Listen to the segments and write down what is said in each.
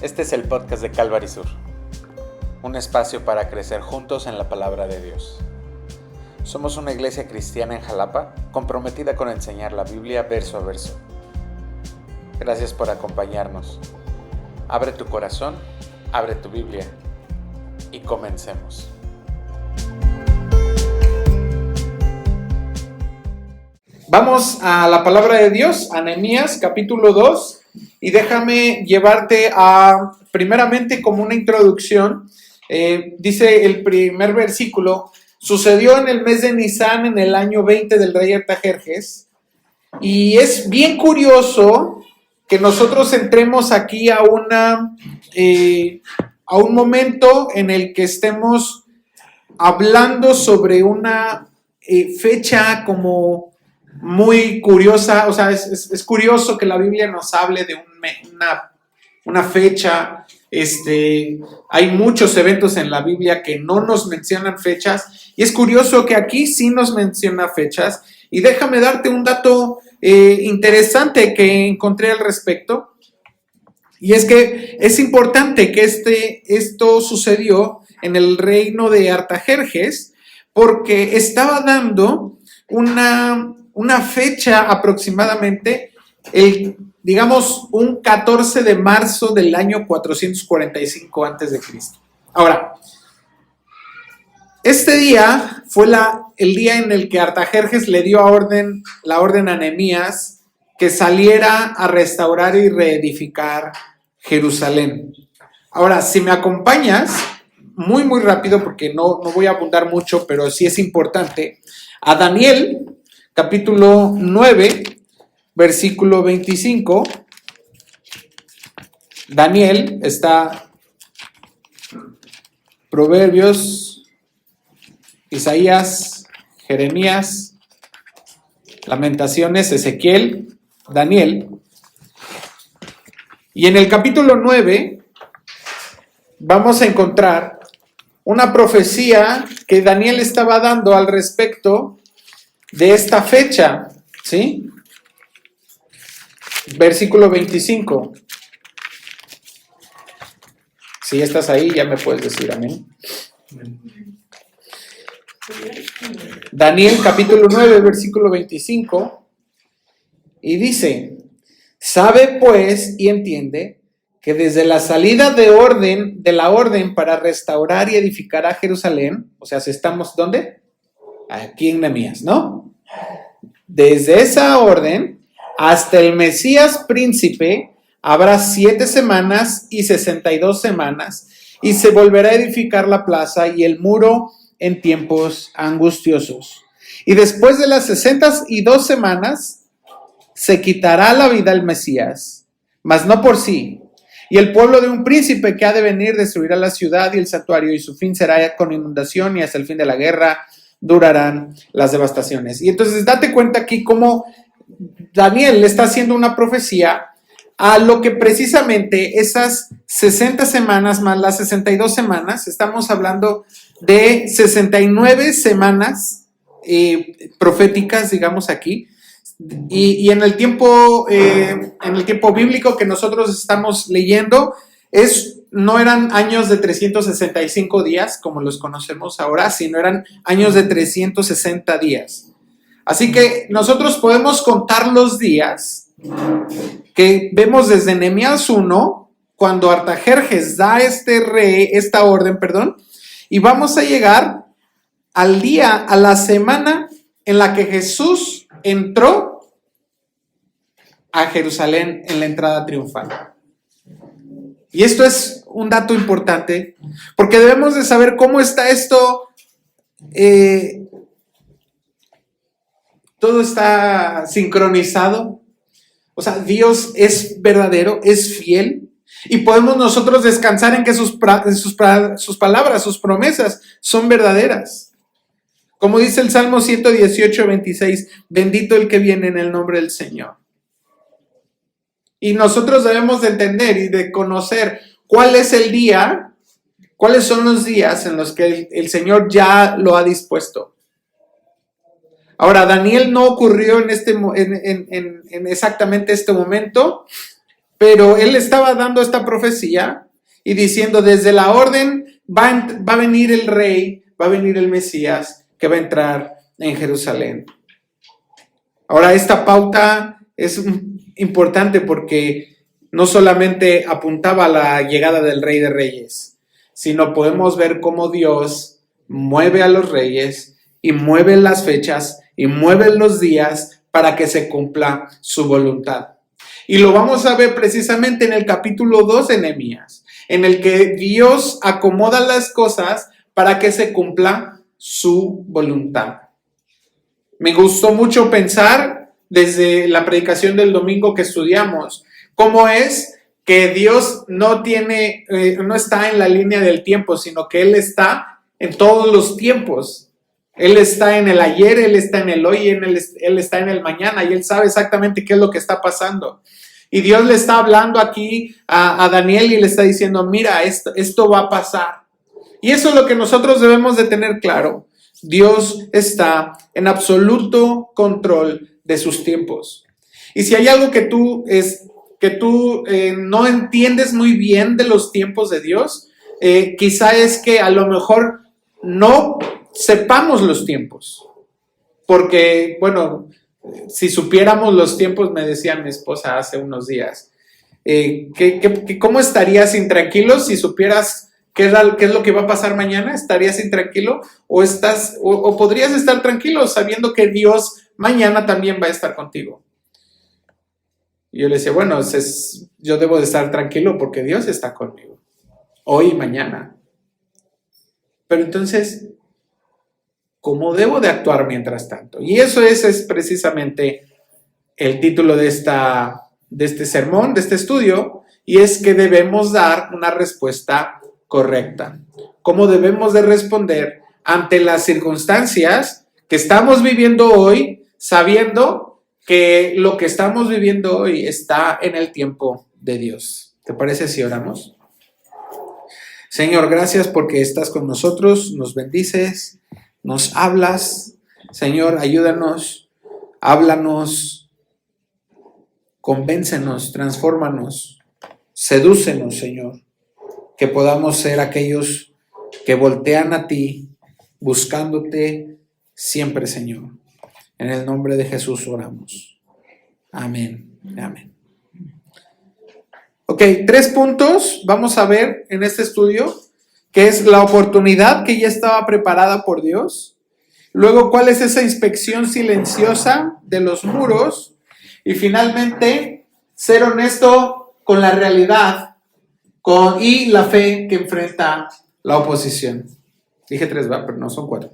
Este es el podcast de Calvary Sur, un espacio para crecer juntos en la palabra de Dios. Somos una iglesia cristiana en Jalapa, comprometida con enseñar la Biblia verso a verso. Gracias por acompañarnos. Abre tu corazón, abre tu Biblia y comencemos. Vamos a la palabra de Dios, a Nehemías capítulo 2, y déjame llevarte a, primeramente como una introducción, dice el primer versículo: sucedió en el mes de Nisán, en el año 20 del rey Artajerjes, y es bien curioso que nosotros entremos aquí a un momento en el que estemos hablando sobre una fecha como muy curiosa. O sea, es curioso que la Biblia nos hable de una fecha. Hay muchos eventos en la Biblia que no nos mencionan fechas, y es curioso que aquí sí nos menciona fechas. Y déjame darte un dato interesante que encontré al respecto, y es que es importante que esto sucedió en el reino de Artajerjes, porque estaba dando una fecha aproximadamente, un 14 de marzo del año 445 a.C. Ahora, este día fue el día en el que Artajerjes le dio la orden a Nehemías que saliera a restaurar y reedificar Jerusalén. Ahora, si me acompañas, muy muy rápido, porque no voy a abundar mucho, pero sí es importante, a Daniel capítulo 9, versículo 25. Daniel está Proverbios, Isaías, Jeremías, Lamentaciones, Ezequiel, Daniel. Y en el capítulo 9 vamos a encontrar una profecía que Daniel estaba dando al respecto de esta fecha, ¿sí? Versículo 25. Si estás ahí, ya me puedes decir amén. Daniel capítulo 9, versículo 25, y dice: sabe pues y entiende que desde la salida de la orden para restaurar y edificar a Jerusalén, o sea, si estamos, ¿dónde? Aquí en Nehemías, ¿no? Desde esa orden hasta el Mesías príncipe habrá 7 semanas y 62 semanas, y se volverá a edificar la plaza y el muro en tiempos angustiosos. Y después de las 62 semanas se quitará la vida el Mesías, mas no por sí. Y el pueblo de un príncipe que ha de venir destruirá la ciudad y el santuario, y su fin será con inundación, y hasta el fin de la guerra durarán las devastaciones. Y entonces date cuenta aquí cómo Daniel le está haciendo una profecía a lo que precisamente esas 60 semanas más las 62 semanas, estamos hablando de 69 semanas proféticas, digamos aquí. Y en el tiempo bíblico que nosotros estamos leyendo, no eran años de 365 días como los conocemos ahora, sino eran años de 360 días. Así que nosotros podemos contar los días que vemos desde Nehemías 1, cuando Artajerjes da esta orden, y vamos a llegar a la semana en la que Jesús entró a Jerusalén en la entrada triunfal. Y esto es un dato importante, porque debemos de saber cómo está esto. Todo está sincronizado. O sea, Dios es verdadero, es fiel, y podemos nosotros descansar en que sus palabras, sus promesas son verdaderas. Como dice el Salmo 118, 26, bendito el que viene en el nombre del Señor. Y nosotros debemos de entender y de conocer cuál es el día, cuáles son los días en los que el Señor ya lo ha dispuesto. Ahora, Daniel no ocurrió en exactamente este momento, pero él estaba dando esta profecía y diciendo, desde la orden va a venir el rey, va a venir el Mesías que va a entrar en Jerusalén. Ahora, esta pauta es importante porque no solamente apuntaba a la llegada del Rey de Reyes, sino podemos ver cómo Dios mueve a los reyes y mueve las fechas y mueve los días para que se cumpla su voluntad. Y lo vamos a ver precisamente en el capítulo 2 de Nehemías, en el que Dios acomoda las cosas para que se cumpla su voluntad. Me gustó mucho pensar desde la predicación del domingo que estudiamos, cómo es que Dios no está en la línea del tiempo, sino que Él está en todos los tiempos. Él está en el ayer, Él está en el hoy, Él está en el mañana y Él sabe exactamente qué es lo que está pasando. Y Dios le está hablando aquí a Daniel y le está diciendo, mira, esto va a pasar. Y eso es lo que nosotros debemos de tener claro. Dios está en absoluto control de sus tiempos. Y si hay algo que tú no entiendes muy bien de los tiempos de Dios, quizá es que a lo mejor no sepamos los tiempos. Porque, bueno, si supiéramos los tiempos, me decía mi esposa hace unos días, ¿cómo estarías intranquilo si supieras qué es lo que va a pasar mañana? ¿Estarías intranquilo o podrías estar tranquilo sabiendo que Dios mañana también va a estar contigo? Y yo le decía, bueno, yo debo de estar tranquilo porque Dios está conmigo, hoy y mañana. Pero entonces, ¿cómo debo de actuar mientras tanto? Y eso es precisamente el título de este sermón, de este estudio, y es que debemos dar una respuesta correcta. ¿Cómo debemos de responder ante las circunstancias que estamos viviendo hoy, sabiendo que lo que estamos viviendo hoy está en el tiempo de Dios? ¿Te parece si oramos? Señor, gracias porque estás con nosotros, nos bendices, nos hablas. Señor, ayúdanos, háblanos, convéncenos, transfórmanos, sedúcenos, Señor, que podamos ser aquellos que voltean a ti, buscándote siempre, Señor. En el nombre de Jesús oramos. Amén. Amén. Ok, 3 puntos vamos a ver en este estudio, que es la oportunidad que ya estaba preparada por Dios. Luego, ¿cuál es esa inspección silenciosa de los muros? Y finalmente, ser honesto con la realidad y la fe que enfrenta la oposición. Dije 3, ¿va? Pero no, son 4.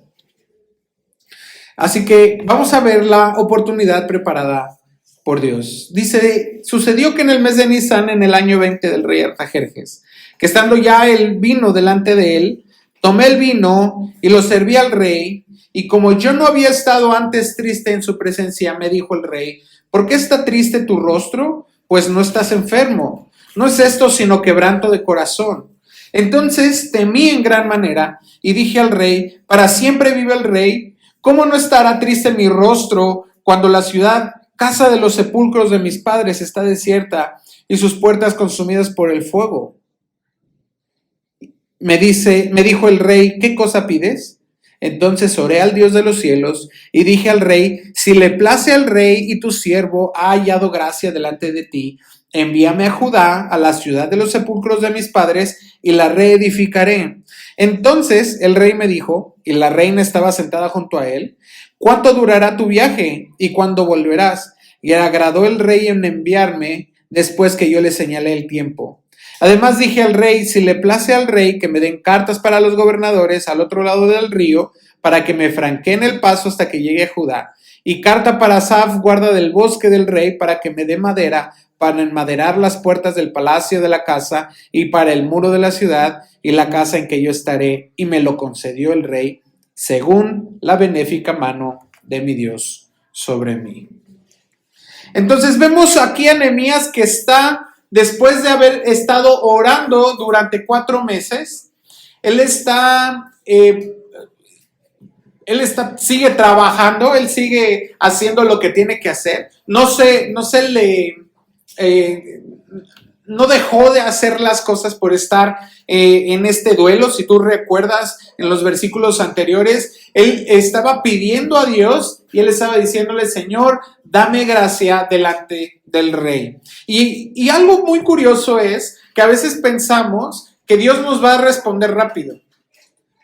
Así que vamos a ver la oportunidad preparada por Dios. Dice, sucedió que en el mes de Nisan, en el año 20 del rey Artajerjes, que estando ya el vino delante de él, tomé el vino y lo serví al rey, y como yo no había estado antes triste en su presencia, me dijo el rey, ¿por qué está triste tu rostro? Pues no estás enfermo. No es esto sino quebranto de corazón. Entonces temí en gran manera y dije al rey, para siempre vive el rey, ¿cómo no estará triste mi rostro cuando la ciudad, casa de los sepulcros de mis padres, está desierta y sus puertas consumidas por el fuego? Me dijo el rey, ¿qué cosa pides? Entonces oré al Dios de los cielos y dije al rey, si le place al rey y tu siervo ha hallado gracia delante de ti, envíame a Judá, a la ciudad de los sepulcros de mis padres, y la reedificaré. Entonces el rey me dijo, y la reina estaba sentada junto a él, ¿cuánto durará tu viaje y cuándo volverás? Y agradó el rey en enviarme después que yo le señalé el tiempo. Además dije al rey, si le place al rey que me den cartas para los gobernadores al otro lado del río, para que me franqueen el paso hasta que llegue a Judá, y carta para Asaf, guarda del bosque del rey, para que me dé madera para enmaderar las puertas del palacio de la casa y para el muro de la ciudad y la casa en que yo estaré, y me lo concedió el rey, según la benéfica mano de mi Dios sobre mí. Entonces vemos aquí a Nehemías que está, después de haber estado orando durante 4 meses, sigue trabajando, él sigue haciendo lo que tiene que hacer. No se le eh, no dejó de hacer las cosas por estar en este duelo. Si tú recuerdas en los versículos anteriores, él estaba pidiendo a Dios y él estaba diciéndole: Señor, dame gracia delante del rey. Y algo muy curioso es que a veces pensamos que Dios nos va a responder rápido.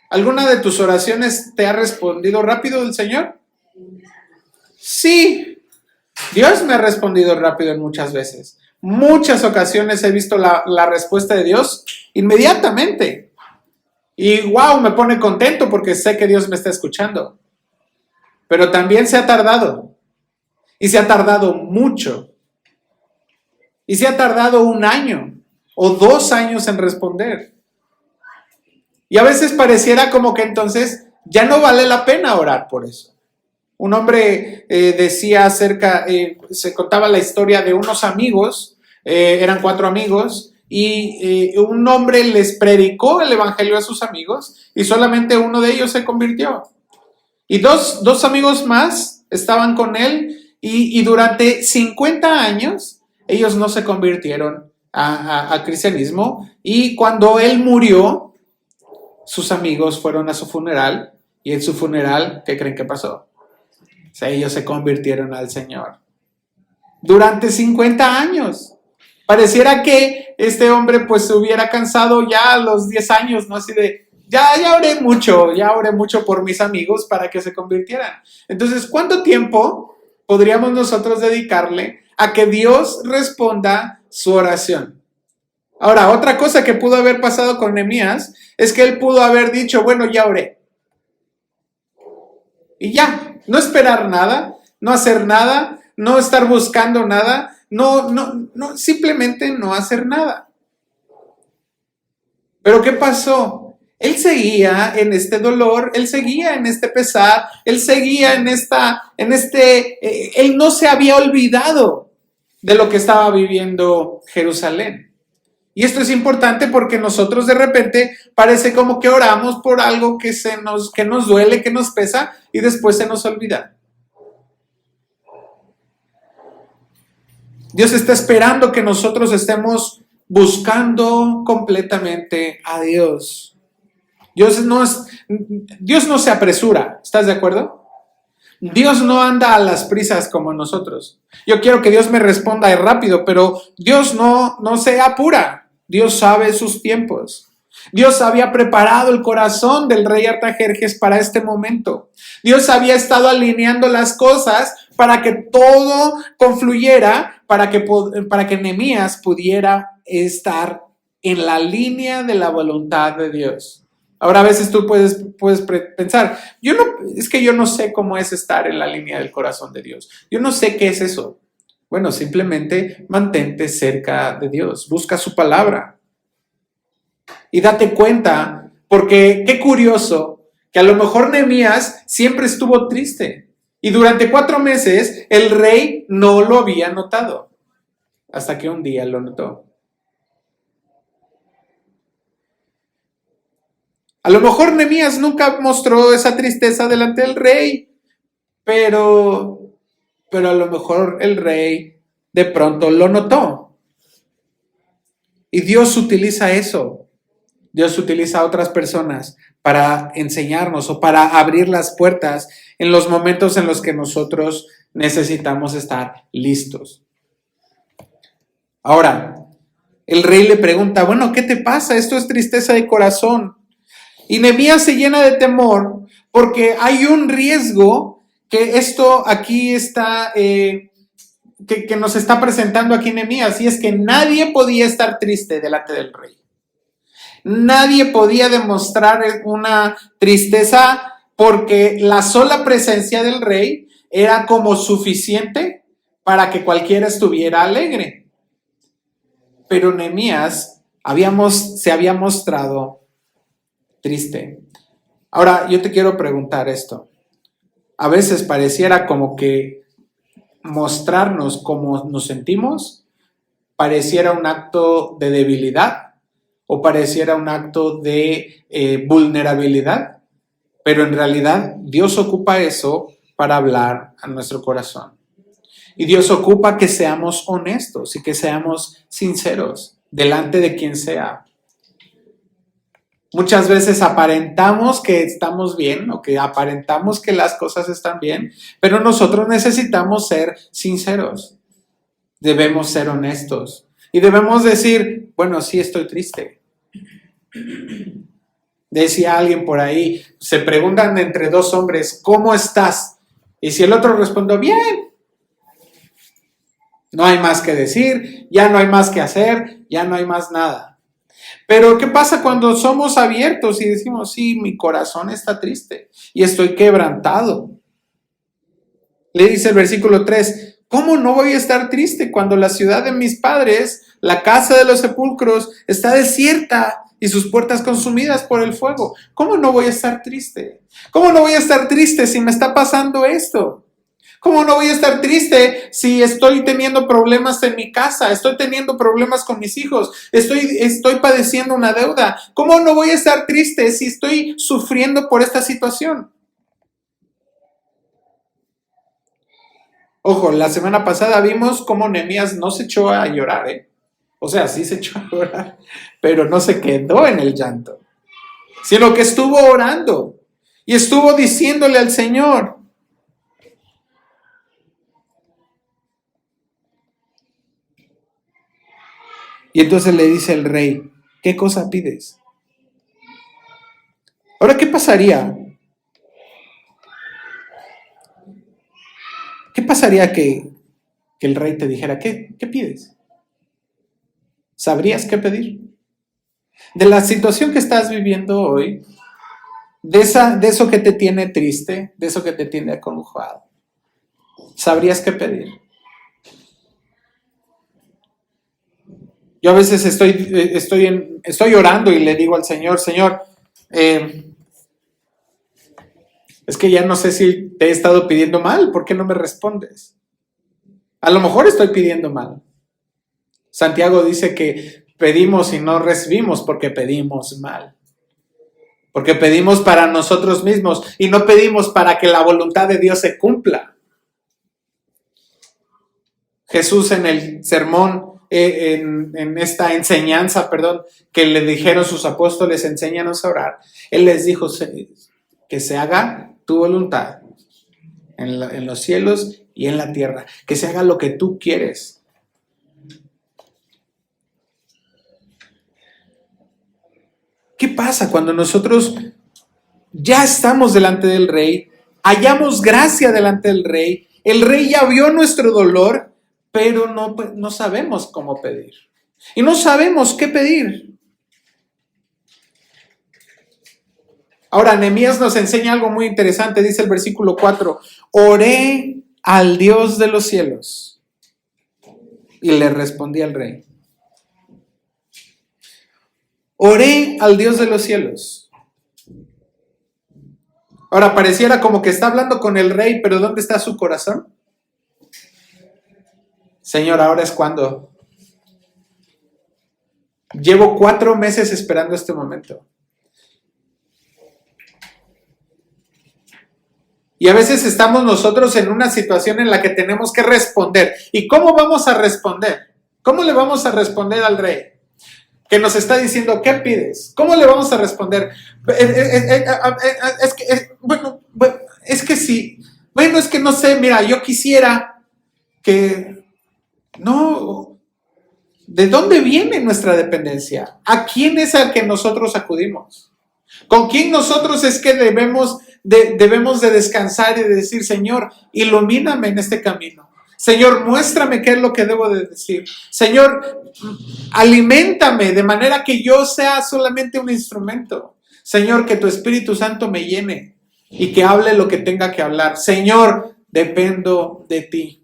¿Alguna de tus oraciones te ha respondido rápido el Señor? Sí, Dios me ha respondido rápido en muchas veces. Muchas ocasiones he visto la respuesta de Dios inmediatamente. Y wow, me pone contento porque sé que Dios me está escuchando. Pero también se ha tardado. Y se ha tardado mucho. Y se ha tardado 1 año o 2 años en responder. Y a veces pareciera como que entonces ya no vale la pena orar por eso. Un hombre decía se contaba la historia de unos amigos, eran 4 amigos, y un hombre les predicó el evangelio a sus amigos y solamente uno de ellos se convirtió. Y dos amigos más estaban con él y durante 50 años ellos no se convirtieron a cristianismo, y cuando él murió, sus amigos fueron a su funeral y en su funeral, ¿qué creen que pasó? O sea, ellos se convirtieron al Señor. Durante 50 años. Pareciera que este hombre pues se hubiera cansado ya a los 10 años, ¿no? Así de, ya oré mucho por mis amigos para que se convirtieran. Entonces, ¿cuánto tiempo podríamos nosotros dedicarle a que Dios responda su oración? Ahora, otra cosa que pudo haber pasado con Nehemías es que él pudo haber dicho: bueno, ya oré. Y ya, no esperar nada, no hacer nada, no estar buscando nada, no, simplemente no hacer nada. Pero ¿qué pasó? Él seguía en este dolor, él seguía en este pesar, él seguía él no se había olvidado de lo que estaba viviendo Jerusalén. Y esto es importante porque nosotros de repente parece como que oramos por algo que nos duele, que nos pesa, y después se nos olvida. Dios está esperando que nosotros estemos buscando completamente a Dios. Dios no se apresura, ¿estás de acuerdo? Dios no anda a las prisas como nosotros. Yo quiero que Dios me responda rápido, pero Dios no se apura. Dios sabe sus tiempos. Dios había preparado el corazón del rey Artajerjes para este momento. Dios había estado alineando las cosas para que todo confluyera, para que Nehemías pudiera estar en la línea de la voluntad de Dios. Ahora a veces tú puedes pensar, yo no sé cómo es estar en la línea del corazón de Dios. Yo no sé qué es eso. Bueno, simplemente mantente cerca de Dios, busca su palabra. Y date cuenta, porque qué curioso, que a lo mejor Nehemías siempre estuvo triste. Y durante 4 meses el rey no lo había notado. Hasta que un día lo notó. A lo mejor Nehemías nunca mostró esa tristeza delante del rey, pero a lo mejor el rey de pronto lo notó. Y Dios utiliza eso. Dios utiliza a otras personas para enseñarnos o para abrir las puertas en los momentos en los que nosotros necesitamos estar listos. Ahora, el rey le pregunta: bueno, ¿qué te pasa? Esto es tristeza de corazón. Y Nehemías se llena de temor porque hay un riesgo que esto aquí está, que nos está presentando aquí Nehemías, y es que nadie podía estar triste delante del rey. Nadie podía demostrar una tristeza porque la sola presencia del rey era como suficiente para que cualquiera estuviera alegre. Pero Nehemías se había mostrado triste. Ahora, yo te quiero preguntar esto. A veces pareciera como que mostrarnos cómo nos sentimos pareciera un acto de debilidad o pareciera un acto de vulnerabilidad, pero en realidad Dios ocupa eso para hablar a nuestro corazón. Y Dios ocupa que seamos honestos y que seamos sinceros delante de quien sea. Muchas veces aparentamos que estamos bien o que aparentamos que las cosas están bien, pero nosotros necesitamos ser sinceros. Debemos ser honestos y debemos decir, bueno, sí estoy triste. Decía alguien por ahí, se preguntan entre dos hombres, ¿cómo estás? Y si el otro respondió, bien. No hay más que decir, ya no hay más que hacer, ya no hay más nada. Pero ¿qué pasa cuando somos abiertos y decimos, sí, mi corazón está triste y estoy quebrantado? Le dice el versículo 3, ¿cómo no voy a estar triste cuando la ciudad de mis padres, la casa de los sepulcros, está desierta y sus puertas consumidas por el fuego? ¿Cómo no voy a estar triste? ¿Cómo no voy a estar triste si me está pasando esto? ¿Cómo no voy a estar triste si estoy teniendo problemas en mi casa? Estoy teniendo problemas con mis hijos. Estoy padeciendo una deuda. ¿Cómo no voy a estar triste si estoy sufriendo por esta situación? Ojo, la semana pasada vimos cómo Nehemías no se echó a llorar, ¿eh? O sea, sí se echó a llorar, pero no se quedó en el llanto, sino que estuvo orando y estuvo diciéndole al Señor. Y entonces le dice el rey, ¿qué cosa pides? Ahora, ¿qué pasaría? ¿Qué pasaría que el rey te dijera, ¿qué pides? ¿Sabrías qué pedir? De la situación que estás viviendo hoy, de eso que te tiene triste, de eso que te tiene acongojado, ¿sabrías qué pedir? Yo a veces estoy orando y le digo al Señor, Señor, es que ya no sé si te he estado pidiendo mal, ¿por qué no me respondes? A lo mejor estoy pidiendo mal. Santiago dice que pedimos y no recibimos porque pedimos mal. Porque pedimos para nosotros mismos y no pedimos para que la voluntad de Dios se cumpla. Jesús en el sermón, en esta enseñanza, que le dijeron sus apóstoles, enséñanos a orar. Él les dijo que se haga tu voluntad en los cielos y en la tierra. Que se haga lo que tú quieres. ¿Qué pasa cuando nosotros ya estamos delante del rey, hallamos gracia delante del rey, el rey ya vio nuestro dolor, pero no sabemos cómo pedir? Y no sabemos qué pedir. Ahora, Nehemías nos enseña algo muy interesante, dice el versículo 4, oré al Dios de los cielos y le respondí al rey. Oré al Dios de los cielos. Ahora, pareciera como que está hablando con el rey, pero ¿dónde está su corazón? Señor, ahora es cuando. Llevo 4 meses esperando este momento. Y a veces estamos nosotros en una situación en la que tenemos que responder. ¿Y cómo vamos a responder? ¿Cómo le vamos a responder al rey? Que nos está diciendo, ¿qué pides? ¿Cómo le vamos a responder? Es que sí. Bueno, es que no sé, mira, yo quisiera que... No, ¿de dónde viene nuestra dependencia? ¿A quién es al que nosotros acudimos? ¿Con quién nosotros es que debemos de descansar y de decir, Señor, ilumíname en este camino? Señor, muéstrame qué es lo que debo de decir. Señor, aliméntame de manera que yo sea solamente un instrumento. Señor, que tu Espíritu Santo me llene y que hable lo que tenga que hablar. Señor, dependo de ti.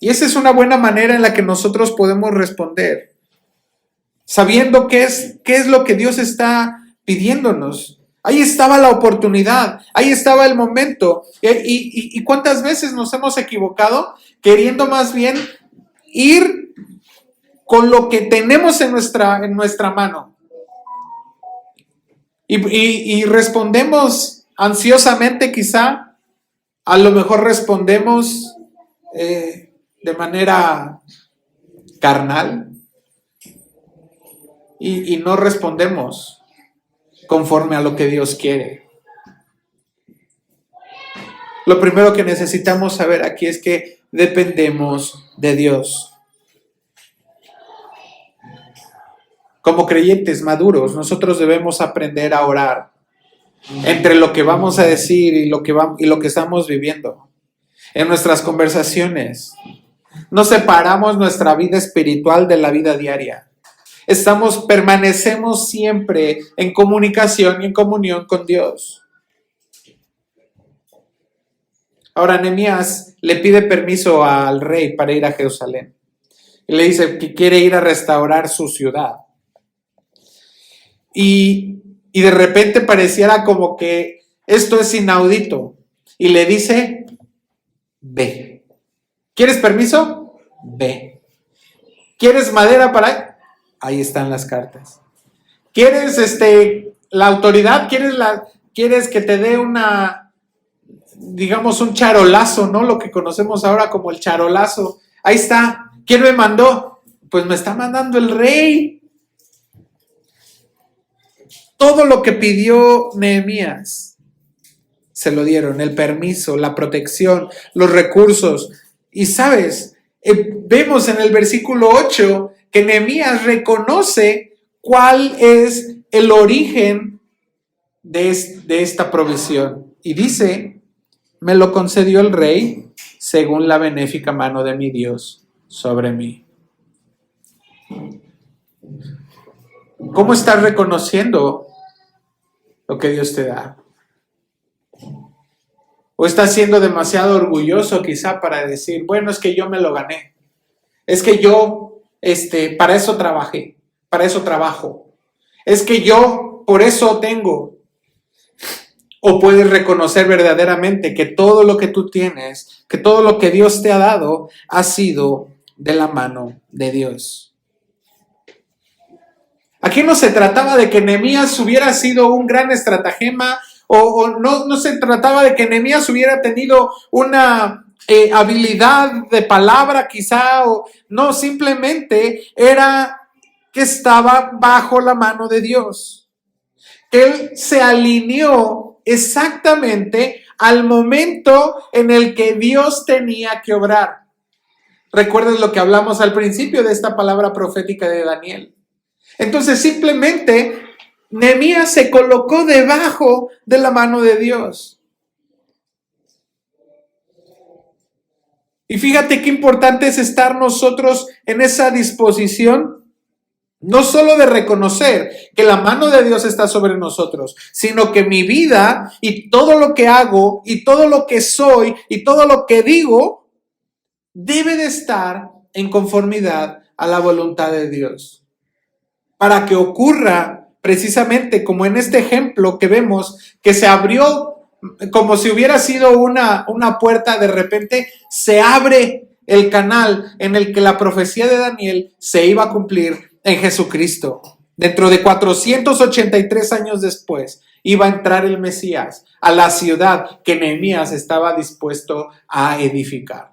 Y esa es una buena manera en la que nosotros podemos responder, sabiendo qué es lo que Dios está pidiéndonos. Ahí estaba la oportunidad, ahí estaba el momento. ¿Y cuántas veces nos hemos equivocado queriendo más bien ir con lo que tenemos en nuestra mano? Y respondemos ansiosamente quizá, a lo mejor respondemos de manera carnal y no respondemos conforme a lo que Dios quiere. Lo primero que necesitamos saber aquí es que dependemos de Dios. Como creyentes maduros, nosotros debemos aprender a orar entre lo que vamos a decir y lo que estamos viviendo. En nuestras conversaciones, no separamos nuestra vida espiritual de la vida diaria. Permanecemos siempre en comunicación y en comunión con Dios. Ahora Nehemías le pide permiso al rey para ir a Jerusalén. Y le dice que quiere ir a restaurar su ciudad. Y de repente pareciera como que esto es inaudito. Y le dice, ve. ¿Quieres permiso? Ve. ¿Quieres madera para...? Ahí están las cartas. ¿Quieres la autoridad? ¿Quieres que te dé digamos un charolazo, ¿no? Lo que conocemos ahora como el charolazo. Ahí está. ¿Quién me mandó? Pues me está mandando el rey. Todo lo que pidió Nehemías se lo dieron, el permiso, la protección, los recursos. Y sabes, vemos en el versículo 8 que Nehemías reconoce cuál es el origen de esta provisión. Y dice, me lo concedió el rey según la benéfica mano de mi Dios sobre mí. ¿Cómo estás reconociendo lo que Dios te da? ¿O estás siendo demasiado orgulloso quizá para decir, bueno, es que yo me lo gané? Es que yo, para eso trabajé, para eso trabajo. Es que yo, por eso tengo. ¿O puedes reconocer verdaderamente que todo lo que tú tienes, que todo lo que Dios te ha dado, ha sido de la mano de Dios? Aquí no se trataba de que Nehemías hubiera sido un gran estratagema, o no se trataba de que Nehemías hubiera tenido una habilidad de palabra quizá, o no, simplemente era que estaba bajo la mano de Dios. Él se alineó exactamente al momento en el que Dios tenía que obrar. ¿Recuerdas lo que hablamos al principio de esta palabra profética de Daniel? Entonces simplemente Nehemías se colocó debajo de la mano de Dios. Y fíjate qué importante es estar nosotros en esa disposición, no solo de reconocer que la mano de Dios está sobre nosotros, sino que mi vida y todo lo que hago y todo lo que soy y todo lo que digo debe de estar en conformidad a la voluntad de Dios. Para que ocurra precisamente como en este ejemplo que vemos que se abrió como si hubiera sido una puerta, de repente se abre el canal en el que la profecía de Daniel se iba a cumplir en Jesucristo. Dentro de 483 años después iba a entrar el Mesías a la ciudad que Nehemías estaba dispuesto a edificar.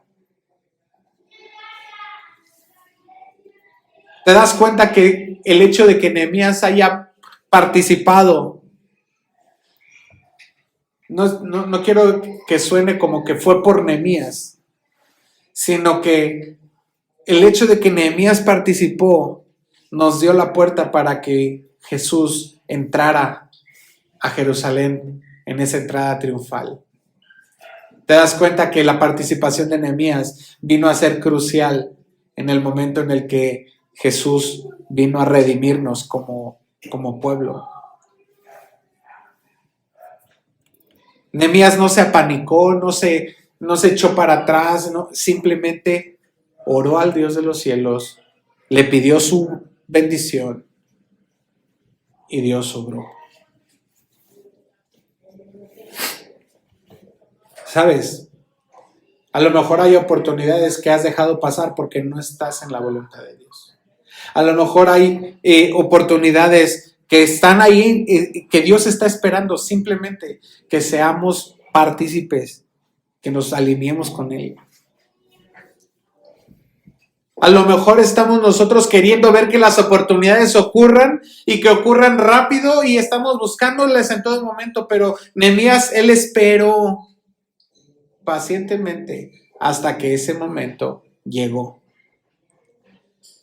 ¿Te das cuenta que el hecho de que Nehemías haya participado, no quiero que suene como que fue por Nehemías, sino que el hecho de que Nehemías participó nos dio la puerta para que Jesús entrara a Jerusalén en esa entrada triunfal? ¿Te das cuenta que la participación de Nehemías vino a ser crucial en el momento en el que Jesús vino a redimirnos como pueblo? Nehemías no se apanicó, no se echó para atrás, no, simplemente oró al Dios de los cielos, le pidió su bendición y Dios obró. ¿Sabes? A lo mejor hay oportunidades que has dejado pasar porque no estás en la voluntad de Dios. A lo mejor hay oportunidades que están ahí, que Dios está esperando simplemente que seamos partícipes, que nos alineemos con Él. A lo mejor estamos nosotros queriendo ver que las oportunidades ocurran y que ocurran rápido y estamos buscándoles en todo momento, pero Nehemías, él esperó pacientemente hasta que ese momento llegó.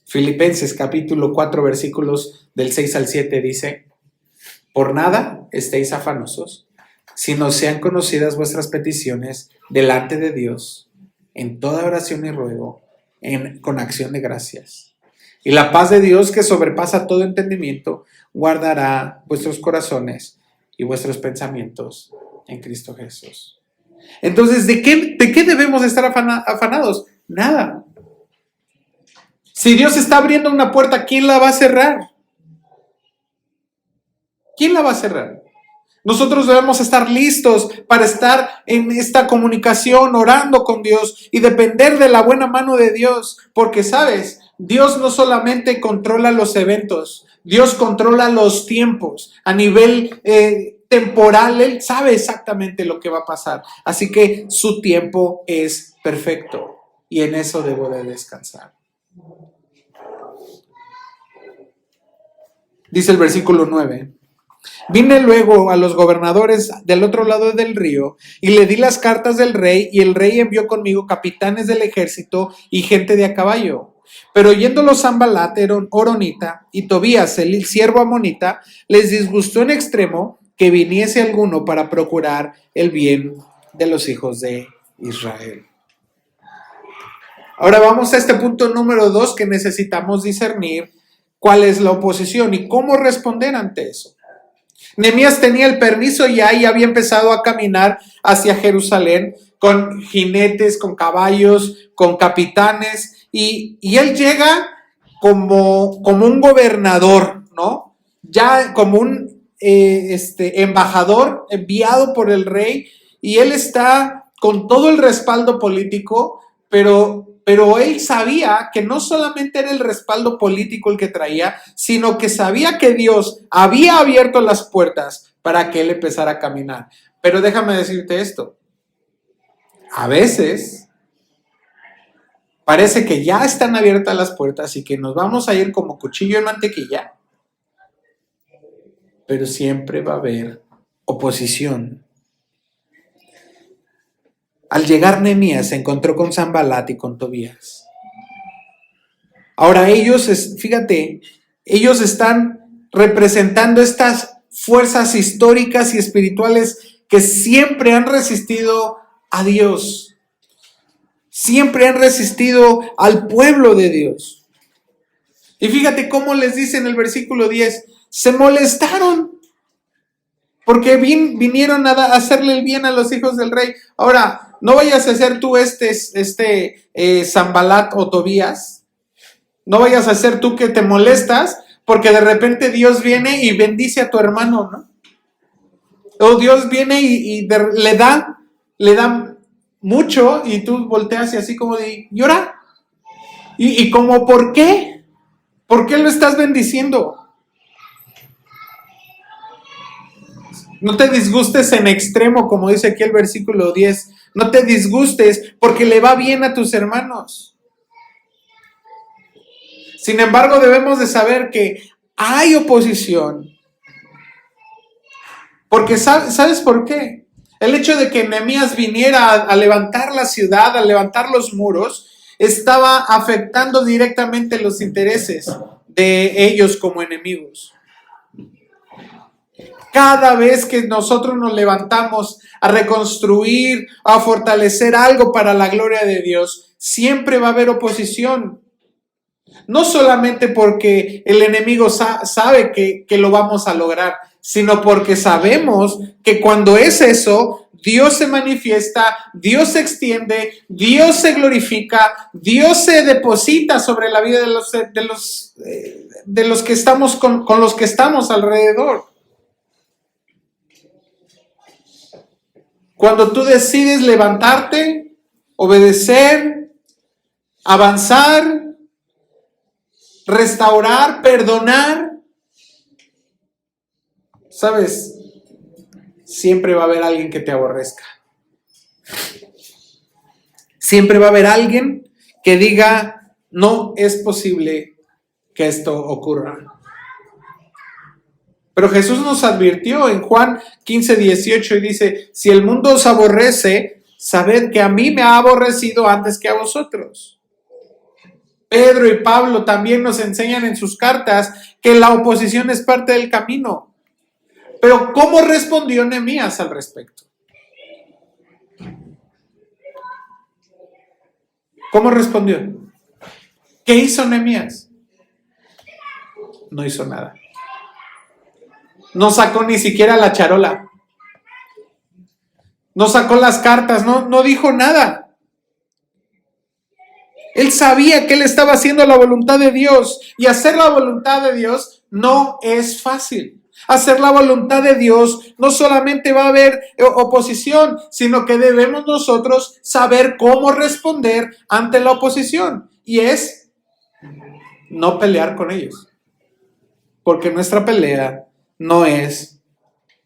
Filipenses capítulo 4 versículos del 6 al 7 dice: por nada estéis afanosos, sino sean conocidas vuestras peticiones delante de Dios en toda oración y ruego, con acción de gracias. Y la paz de Dios, que sobrepasa todo entendimiento, guardará vuestros corazones y vuestros pensamientos en Cristo Jesús. Entonces, ¿de qué debemos estar afanados? Nada. Si Dios está abriendo una puerta, ¿quién la va a cerrar? ¿Quién la va a cerrar? Nosotros debemos estar listos para estar en esta comunicación, orando con Dios y depender de la buena mano de Dios. Porque, ¿sabes? Dios no solamente controla los eventos, Dios controla los tiempos. A nivel temporal, Él sabe exactamente lo que va a pasar. Así que su tiempo es perfecto y en eso debo de descansar. Dice el versículo 9. Vine luego a los gobernadores del otro lado del río y le di las cartas del rey, y el rey envió conmigo capitanes del ejército y gente de a caballo. Pero oyéndolo Sanbalat horonita y Tobías el siervo amonita, les disgustó en extremo que viniese alguno para procurar el bien de los hijos de Israel. Ahora vamos a este punto número 2, que necesitamos discernir cuál es la oposición y cómo responder ante eso. Nehemías tenía el permiso ya y había empezado a caminar hacia Jerusalén con jinetes, con caballos, con capitanes, y él llega como un gobernador, ¿no? Ya como un embajador enviado por el rey, y él está con todo el respaldo político, pero él sabía que no solamente era el respaldo político el que traía, sino que sabía que Dios había abierto las puertas para que él empezara a caminar. Pero déjame decirte esto: a veces parece que ya están abiertas las puertas y que nos vamos a ir como cuchillo en mantequilla, pero siempre va a haber oposición. Al llegar Nehemías se encontró con Sanbalat y con Tobías. Ahora ellos, fíjate, ellos están representando estas fuerzas históricas y espirituales que siempre han resistido a Dios. Siempre han resistido al pueblo de Dios. Y fíjate cómo les dice en el versículo 10, se molestaron porque vinieron a hacerle el bien a los hijos del rey. Ahora, no vayas a ser tú Sanbalat o Tobías. No vayas a ser tú que te molestas porque de repente Dios viene y bendice a tu hermano, ¿no? O Dios viene y le da mucho, y tú volteas y así como de, llora. Y como, ¿por qué? ¿Por qué lo estás bendiciendo? No te disgustes en extremo, como dice aquí el versículo 10. No te disgustes porque le va bien a tus hermanos. Sin embargo, debemos de saber que hay oposición. Porque ¿sabes por qué? El hecho de que Nehemías viniera a levantar la ciudad, a levantar los muros, estaba afectando directamente los intereses de ellos como enemigos. Cada vez que nosotros nos levantamos a reconstruir, a fortalecer algo para la gloria de Dios, siempre va a haber oposición. No solamente porque el enemigo sabe que lo vamos a lograr, sino porque sabemos que cuando es eso, Dios se manifiesta, Dios se extiende, Dios se glorifica, Dios se deposita sobre la vida de los que estamos con los que estamos alrededor. Cuando tú decides levantarte, obedecer, avanzar, restaurar, perdonar, ¿sabes? Siempre va a haber alguien que te aborrezca. Siempre va a haber alguien que diga, No es posible que esto ocurra. Pero Jesús nos advirtió en Juan 15:18 y dice, si el mundo os aborrece, sabed que a mí me ha aborrecido antes que a vosotros. Pedro y Pablo también nos enseñan en sus cartas que la oposición es parte del camino. Pero ¿cómo respondió Nehemías al respecto? ¿Cómo respondió? ¿Qué hizo Nehemías? No hizo nada. No sacó ni siquiera la charola. No sacó las cartas, no dijo nada. Él sabía que él estaba haciendo la voluntad de Dios. Y hacer la voluntad de Dios no es fácil. Hacer la voluntad de Dios no solamente va a haber oposición, sino que debemos nosotros saber cómo responder ante la oposición. Y es no pelear con ellos. Porque nuestra pelea no es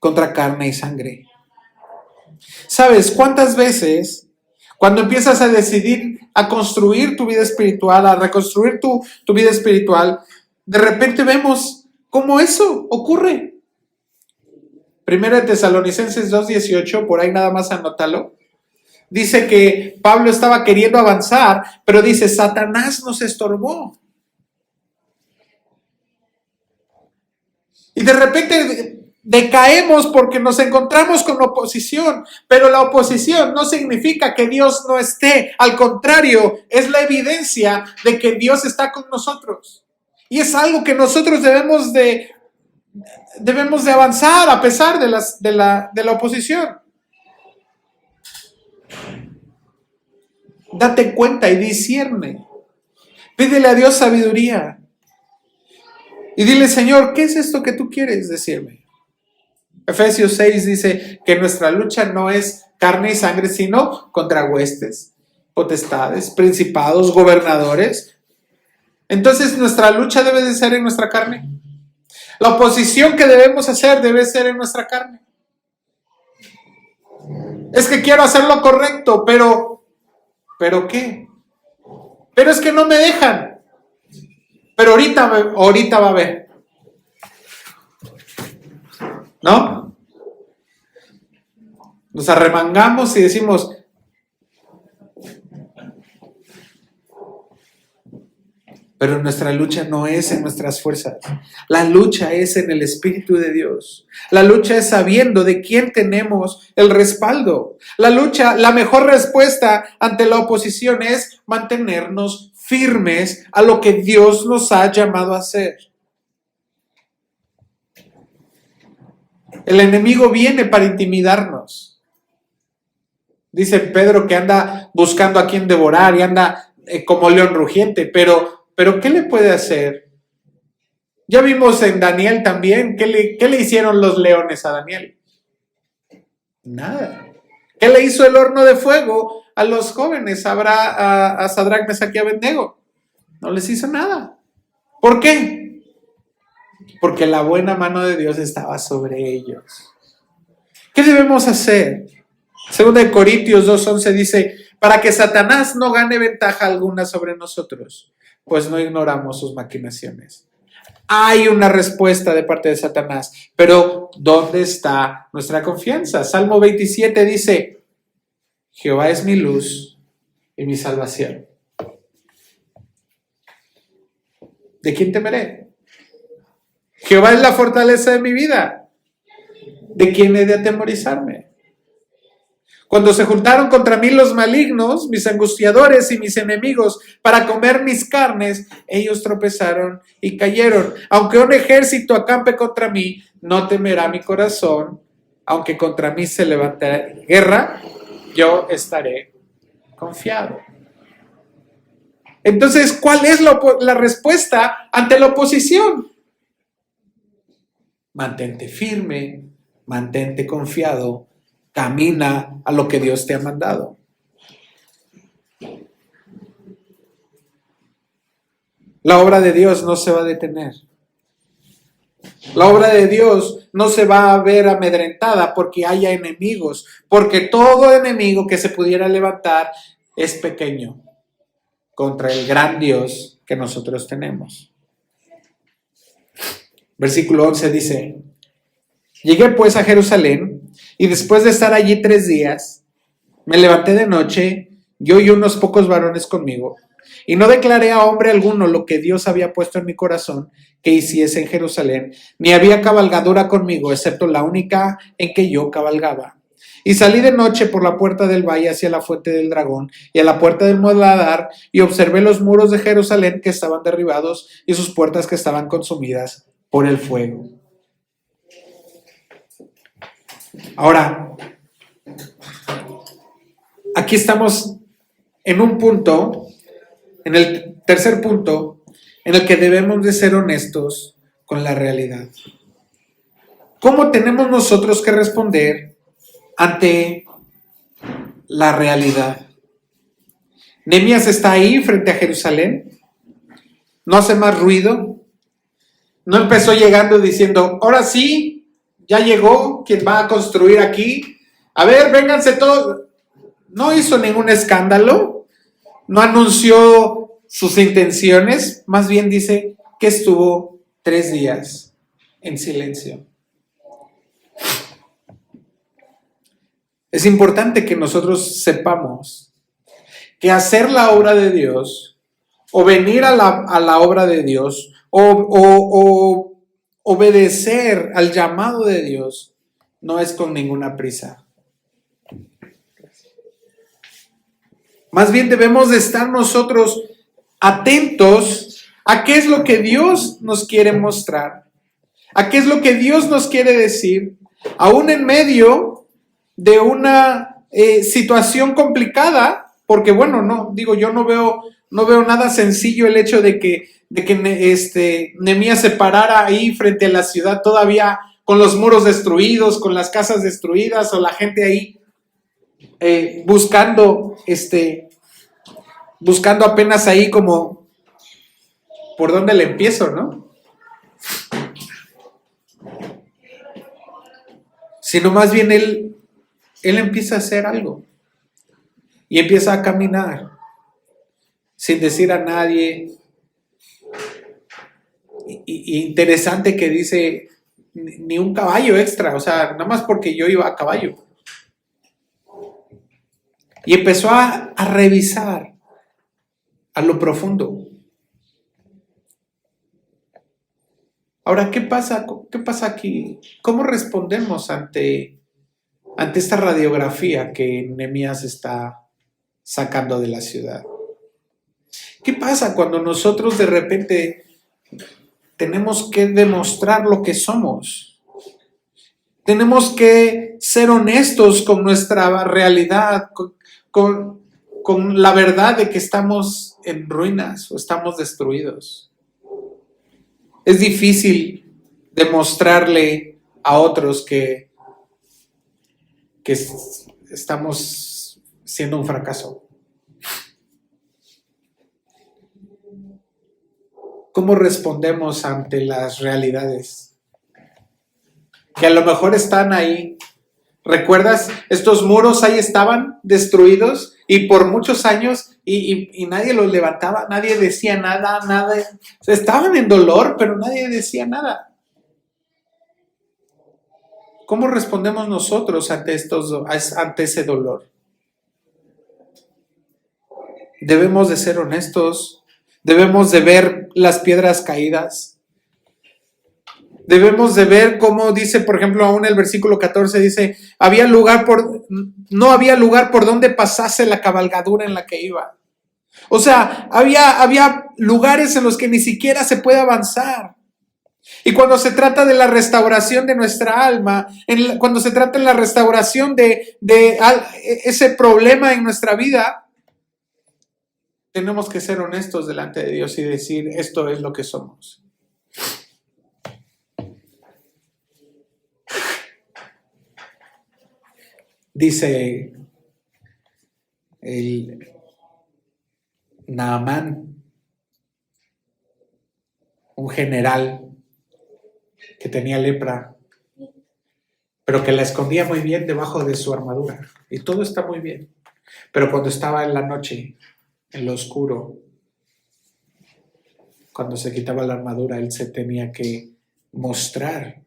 contra carne y sangre. ¿Sabes cuántas veces cuando empiezas a decidir a construir tu vida espiritual, a reconstruir tu vida espiritual, de repente vemos cómo eso ocurre? Primero de Tesalonicenses 2:18, por ahí nada más anótalo. Dice que Pablo estaba queriendo avanzar, pero dice, Satanás nos estorbó. Y de repente decaemos porque nos encontramos con oposición, pero la oposición no significa que Dios no esté, al contrario, es la evidencia de que Dios está con nosotros. Y es algo que nosotros debemos de avanzar a pesar de la oposición. Date cuenta y discierne. Pídele a Dios sabiduría. Y dile, Señor, ¿qué es esto que tú quieres decirme? Efesios 6 dice que nuestra lucha no es carne y sangre, sino contra huestes, potestades, principados, gobernadores. Entonces nuestra lucha debe de ser en nuestra carne. La oposición que debemos hacer debe ser en nuestra carne. Es que quiero hacer lo correcto, ¿pero qué? Pero es que no me dejan. Pero ahorita va a haber. ¿No? Nos arremangamos y decimos, pero nuestra lucha no es en nuestras fuerzas. La lucha es en el Espíritu de Dios. La lucha es sabiendo de quién tenemos el respaldo. La mejor respuesta ante la oposición es mantenernos firmes a lo que Dios nos ha llamado a hacer. El enemigo viene para intimidarnos. Dice Pedro que anda buscando a quien devorar y anda como león rugiente, pero ¿qué le puede hacer? Ya vimos en Daniel también, ¿qué le hicieron los leones a Daniel? Nada. ¿Qué le hizo el horno de fuego a los jóvenes, a Sadrach, Mesach y Abednego? No les hizo nada. ¿Por qué? Porque la buena mano de Dios estaba sobre ellos. ¿Qué debemos hacer? 2 Corintios 2:11 dice, para que Satanás no gane ventaja alguna sobre nosotros, pues no ignoramos sus maquinaciones. Hay una respuesta de parte de Satanás, pero ¿dónde está nuestra confianza? Salmo 27 dice, Jehová es mi luz y mi salvación. ¿De quién temeré? Jehová es la fortaleza de mi vida. ¿De quién he de atemorizarme? Cuando se juntaron contra mí los malignos, mis angustiadores y mis enemigos, para comer mis carnes, ellos tropezaron y cayeron. Aunque un ejército acampe contra mí, no temerá mi corazón. Aunque contra mí se levante guerra, yo estaré confiado. Entonces, ¿cuál es la respuesta ante la oposición? Mantente firme, mantente confiado. Camina a lo que Dios te ha mandado. La obra de Dios no se va a detener. La obra de Dios no se va a ver amedrentada porque haya enemigos, porque todo enemigo que se pudiera levantar es pequeño contra el gran Dios que nosotros tenemos. Versículo 11 dice: llegué pues a Jerusalén, y después de estar allí 3 días, me levanté de noche, yo y unos pocos varones conmigo, y no declaré a hombre alguno lo que Dios había puesto en mi corazón que hiciese en Jerusalén, ni había cabalgadura conmigo, excepto la única en que yo cabalgaba. Y salí de noche por la puerta del valle hacia la fuente del dragón y a la puerta del muladar, y observé los muros de Jerusalén que estaban derribados y sus puertas que estaban consumidas por el fuego. Ahora, aquí estamos en un punto, en el tercer punto, en el que debemos de ser honestos con la realidad. ¿Cómo tenemos nosotros que responder ante la realidad? Nehemías está ahí frente a Jerusalén, no hace más ruido, no empezó llegando diciendo: ahora sí, ya llegó quien va a construir aquí, a ver, vénganse todos. No hizo ningún escándalo, no anunció sus intenciones, más bien dice que estuvo 3 días en silencio. Es importante que nosotros sepamos que hacer la obra de Dios, o venir a la obra de Dios, o obedecer al llamado de Dios, no es con ninguna prisa. Más bien debemos de estar nosotros atentos a qué es lo que Dios nos quiere mostrar, a qué es lo que Dios nos quiere decir, aún en medio de una situación complicada, porque bueno, no digo, yo no veo nada sencillo el hecho de que Nehemías se parara ahí frente a la ciudad todavía con los muros destruidos, con las casas destruidas, o la gente ahí buscando apenas ahí como por dónde le empiezo, ¿no? Sino más bien él empieza a hacer algo y empieza a caminar sin decir a nadie. Y interesante que dice ni un caballo extra, o sea, nada más porque yo iba a caballo. Y empezó a revisar a lo profundo. Ahora, ¿qué pasa aquí? ¿Cómo respondemos ante esta radiografía que Nehemías está sacando de la ciudad? ¿Qué pasa cuando nosotros de repente tenemos que demostrar lo que somos? Tenemos que ser honestos con nuestra realidad, con la verdad de que estamos en ruinas o estamos destruidos. Es difícil demostrarle a otros que estamos siendo un fracaso. ¿Cómo respondemos ante las realidades? Que a lo mejor están ahí. ¿Recuerdas? Estos muros ahí estaban destruidos y por muchos años y nadie los levantaba, nadie decía nada. O sea, estaban en dolor, pero nadie decía nada. ¿Cómo respondemos nosotros ante ese dolor? Debemos de ser honestos, debemos de ver las piedras caídas. Debemos de ver cómo dice, por ejemplo, aún el versículo 14 dice, no había lugar por donde pasase la cabalgadura en la que iba. O sea, había lugares en los que ni siquiera se puede avanzar. Y cuando se trata de la restauración de nuestra alma, cuando se trata de la restauración de ese problema en nuestra vida, tenemos que ser honestos delante de Dios y decir, esto es lo que somos. Dice el Naamán, un general que tenía lepra, pero que la escondía muy bien debajo de su armadura. Y todo está muy bien. Pero cuando estaba en la noche, en lo oscuro, cuando se quitaba la armadura, él se tenía que mostrar.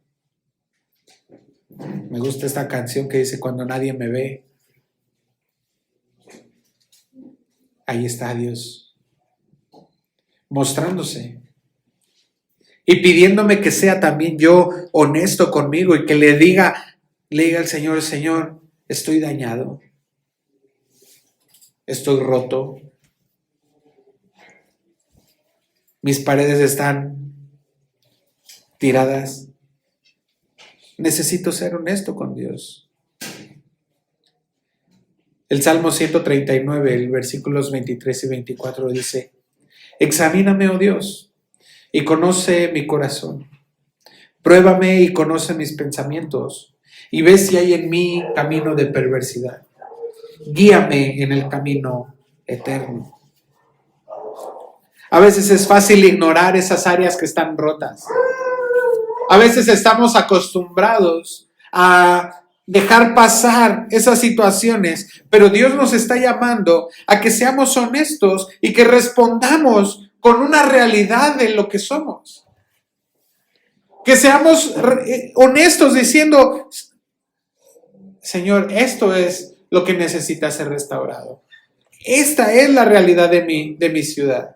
Me gusta esta canción que dice, cuando nadie me ve, ahí está Dios, mostrándose y pidiéndome que sea también yo honesto conmigo y que le diga al Señor, Señor, estoy dañado, estoy roto, mis paredes están tiradas, necesito ser honesto con Dios. El Salmo 139, el versículos 23 y 24 dice, examíname, oh Dios, y conoce mi corazón. Pruébame y conoce mis pensamientos, y ve si hay en mí camino de perversidad. Guíame en el camino eterno. A veces es fácil ignorar esas áreas que están rotas. A veces estamos acostumbrados a dejar pasar esas situaciones, pero Dios nos está llamando a que seamos honestos y que respondamos con una realidad de lo que somos. Que seamos honestos diciendo, Señor, esto es lo que necesita ser restaurado. Esta es la realidad de mi ciudad.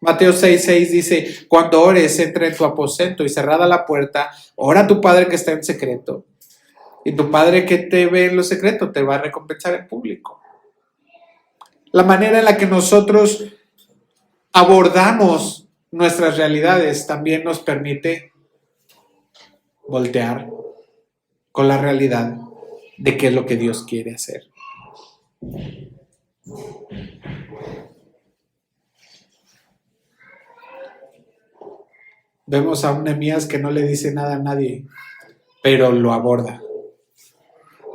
Mateo 6:6 dice, cuando ores, entra en tu aposento y cerrada la puerta, ora a tu Padre que está en secreto. Y tu Padre que te ve en lo secreto te va a recompensar en público. La manera en la que nosotros abordamos nuestras realidades también nos permite voltear con la realidad de qué es lo que Dios quiere hacer. Vemos a un Nehemías que no le dice nada a nadie, pero lo aborda.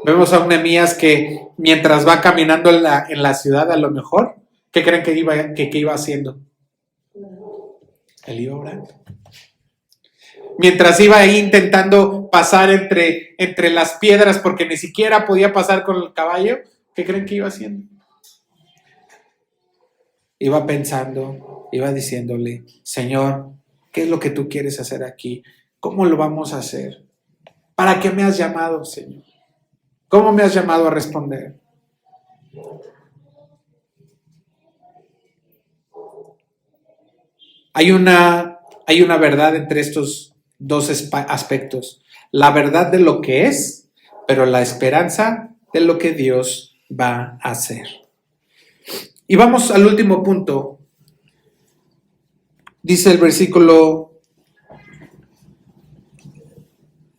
Vemos a un Nehemías que mientras va caminando en la ciudad, a lo mejor, ¿qué creen que iba haciendo? Él iba orando. Mientras iba ahí intentando pasar entre las piedras porque ni siquiera podía pasar con el caballo, ¿qué creen que iba haciendo? Iba pensando, iba diciéndole, Señor, ¿qué es lo que tú quieres hacer aquí? ¿Cómo lo vamos a hacer? ¿Para qué me has llamado, Señor? ¿Cómo me has llamado a responder? Hay una verdad entre estos dos aspectos. La verdad de lo que es, pero la esperanza de lo que Dios va a hacer. Y vamos al último punto. Dice el versículo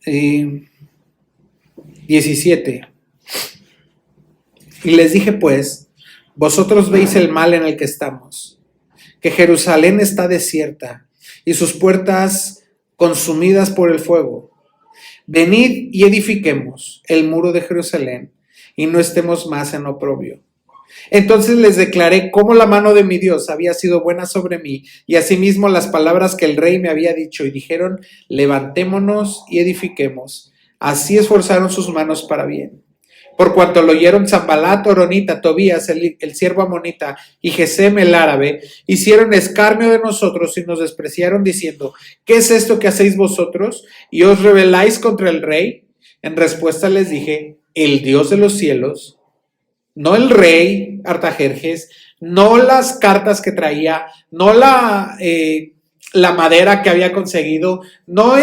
17. Y les dije pues, vosotros veis el mal en el que estamos, que Jerusalén está desierta y sus puertas consumidas por el fuego. Venid y edifiquemos el muro de Jerusalén y no estemos más en oprobio. Entonces les declaré cómo la mano de mi Dios había sido buena sobre mí y asimismo las palabras que el rey me había dicho y dijeron, levantémonos y edifiquemos. Así esforzaron sus manos para bien. Por cuanto lo oyeron Sanbalat, Horonita, Tobías, el siervo amonita y Gesem el árabe, hicieron escarnio de nosotros y nos despreciaron diciendo, ¿qué es esto que hacéis vosotros? ¿Y os rebeláis contra el rey? En respuesta les dije, el Dios de los cielos, no el rey Artajerjes, no las cartas que traía, no la madera que había conseguido, no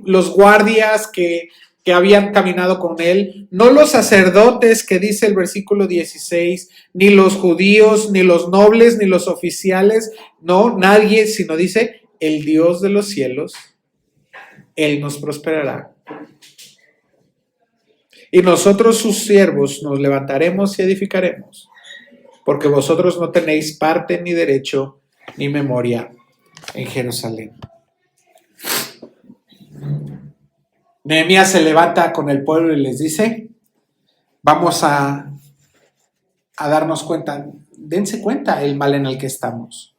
los guardias que habían caminado con él, no los sacerdotes que dice el versículo 16, ni los judíos, ni los nobles, ni los oficiales, no, nadie, sino dice, el Dios de los cielos, Él nos prosperará. Y nosotros sus siervos nos levantaremos y edificaremos, porque vosotros no tenéis parte ni derecho ni memoria en Jerusalén. Nehemías se levanta con el pueblo y les dice, vamos a darnos cuenta, dense cuenta el mal en el que estamos.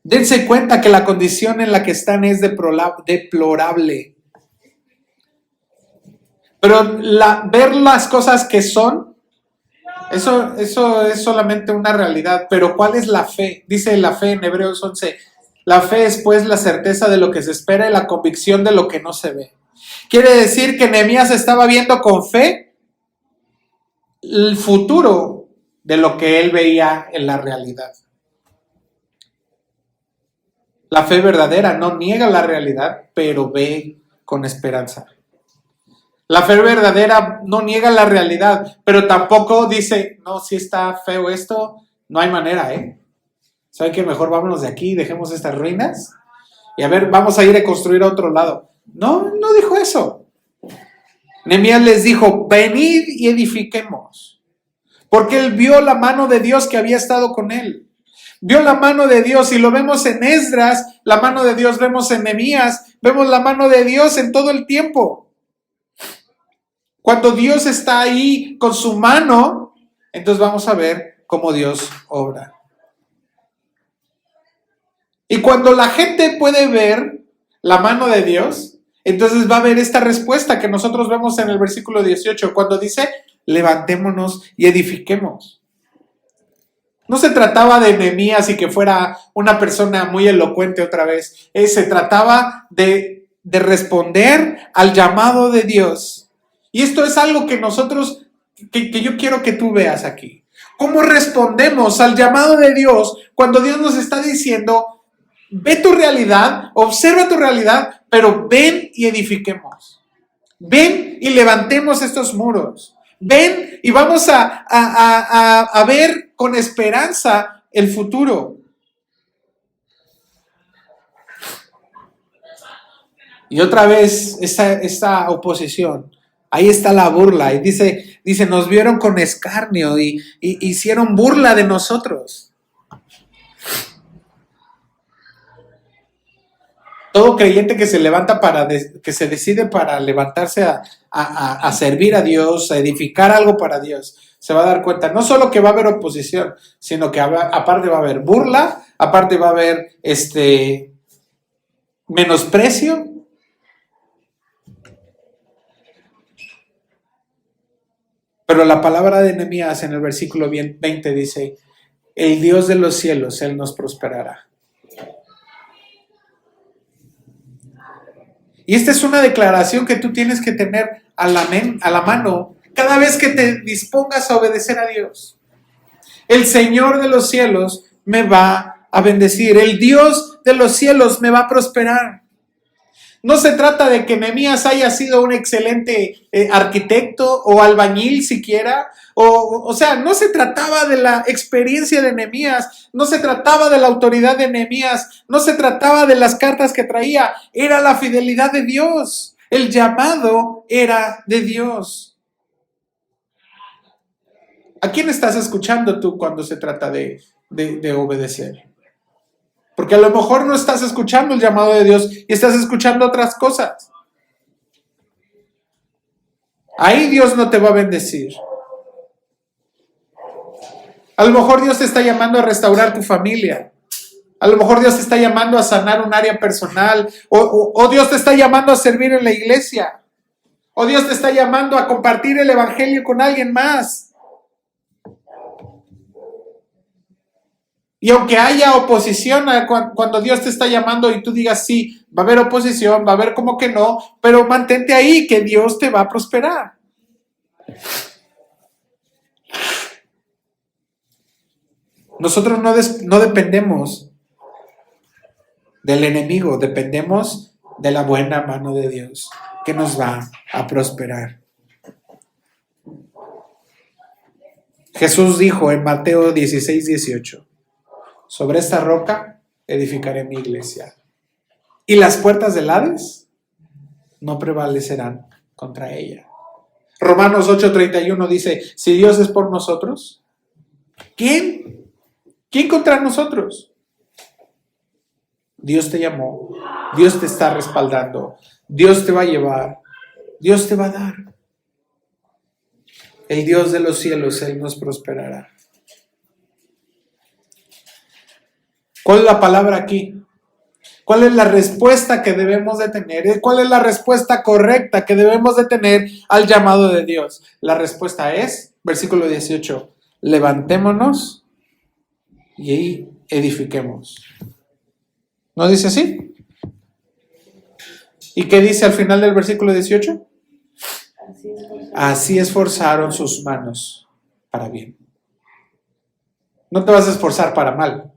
Dense cuenta que la condición en la que están es deplorable. Pero ver las cosas que son Eso es solamente una realidad, pero ¿cuál es la fe? Dice la fe en Hebreos 11, la fe es pues la certeza de lo que se espera y la convicción de lo que no se ve. Quiere decir que Nehemías estaba viendo con fe el futuro de lo que él veía en la realidad. La fe verdadera no niega la realidad, pero ve con esperanza. La fe verdadera no niega la realidad, pero tampoco dice, no, si está feo esto, no hay manera, ¿eh? ¿Saben qué? Mejor vámonos de aquí, dejemos estas ruinas y a ver, vamos a ir a construir a otro lado. No, no dijo eso. Nehemías les dijo, venid y edifiquemos, porque él vio la mano de Dios que había estado con él. Vio la mano de Dios y lo vemos en Esdras, la mano de Dios vemos en Nehemías, vemos la mano de Dios en todo el tiempo. Cuando Dios está ahí con su mano, entonces vamos a ver cómo Dios obra. Y cuando la gente puede ver la mano de Dios, entonces va a haber esta respuesta que nosotros vemos en el versículo 18, cuando dice, levantémonos y edifiquemos. No se trataba de Nehemías y que fuera una persona muy elocuente otra vez. Se trataba de responder al llamado de Dios. Y esto es algo que nosotros, que yo quiero que tú veas aquí. ¿Cómo respondemos al llamado de Dios cuando Dios nos está diciendo, ve tu realidad, observa tu realidad, pero ven y edifiquemos? Ven y levantemos estos muros. Ven y vamos a ver con esperanza el futuro. Y otra vez esta oposición. Ahí está la burla. Y dice, nos vieron con escarnio y hicieron burla de nosotros. Todo creyente que se levanta que se decide para levantarse a servir a Dios, a edificar algo para Dios, se va a dar cuenta, no solo que va a haber oposición, sino que aparte va a haber burla, aparte va a haber menosprecio. Pero la palabra de Nehemías en el versículo 20 dice, el Dios de los cielos, Él nos prosperará. Y esta es una declaración que tú tienes que tener a la mano cada vez que te dispongas a obedecer a Dios. El Señor de los cielos me va a bendecir. El Dios de los cielos me va a prosperar. No se trata de que Nehemías haya sido un excelente arquitecto o albañil siquiera. O sea, no se trataba de la experiencia de Nehemías, no se trataba de la autoridad de Nehemías, no se trataba de las cartas que traía, era la fidelidad de Dios. El llamado era de Dios. ¿A quién estás escuchando tú cuando se trata de obedecer? Porque a lo mejor no estás escuchando el llamado de Dios y estás escuchando otras cosas. Ahí Dios no te va a bendecir. A lo mejor Dios te está llamando a restaurar tu familia. A lo mejor Dios te está llamando a sanar un área personal. O Dios te está llamando a servir en la iglesia. O Dios te está llamando a compartir el evangelio con alguien más. Y aunque haya oposición, cuando Dios te está llamando y tú digas sí, va a haber oposición, va a haber como que no, pero mantente ahí, que Dios te va a prosperar. Nosotros no dependemos del enemigo, dependemos de la buena mano de Dios que nos va a prosperar. Jesús dijo en Mateo 16:18, sobre esta roca edificaré mi iglesia, y las puertas del Hades no prevalecerán contra ella. Romanos 8:31 dice, si Dios es por nosotros, ¿quién contra nosotros? Dios te llamó, Dios te está respaldando, Dios te va a llevar, Dios te va a dar. El Dios de los cielos, Él nos prosperará. ¿Cuál es la palabra aquí? ¿Cuál es la respuesta que debemos de tener? ¿Cuál es la respuesta correcta que debemos de tener al llamado de Dios? La respuesta es, versículo 18, levantémonos y edifiquemos. ¿No dice así? ¿Y qué dice al final del versículo 18? Así esforzaron sus manos para bien. No te vas a esforzar para mal.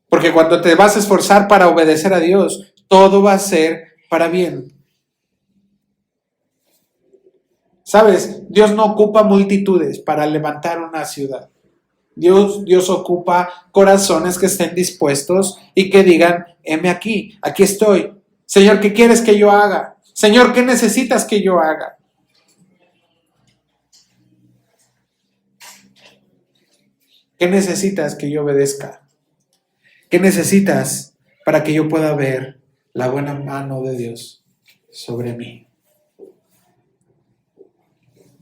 Porque cuando te vas a esforzar para obedecer a Dios, todo va a ser para bien. ¿Sabes? Dios no ocupa multitudes para levantar una ciudad. Dios ocupa corazones que estén dispuestos y que digan, heme aquí estoy. Señor, ¿qué quieres que yo haga? Señor, ¿qué necesitas que yo haga? ¿Qué necesitas que yo obedezca? ¿Qué necesitas para que yo pueda ver la buena mano de Dios sobre mí?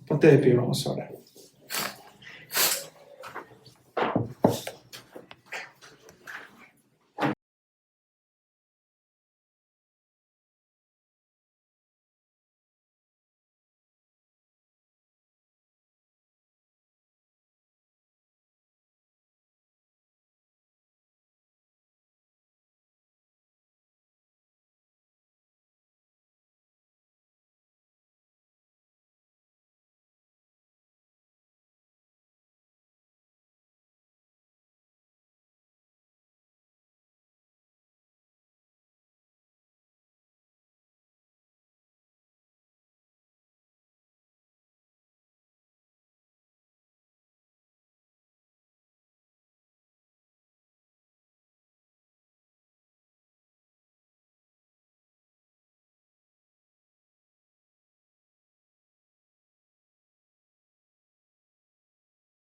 Ponte de pie, vamos a orar.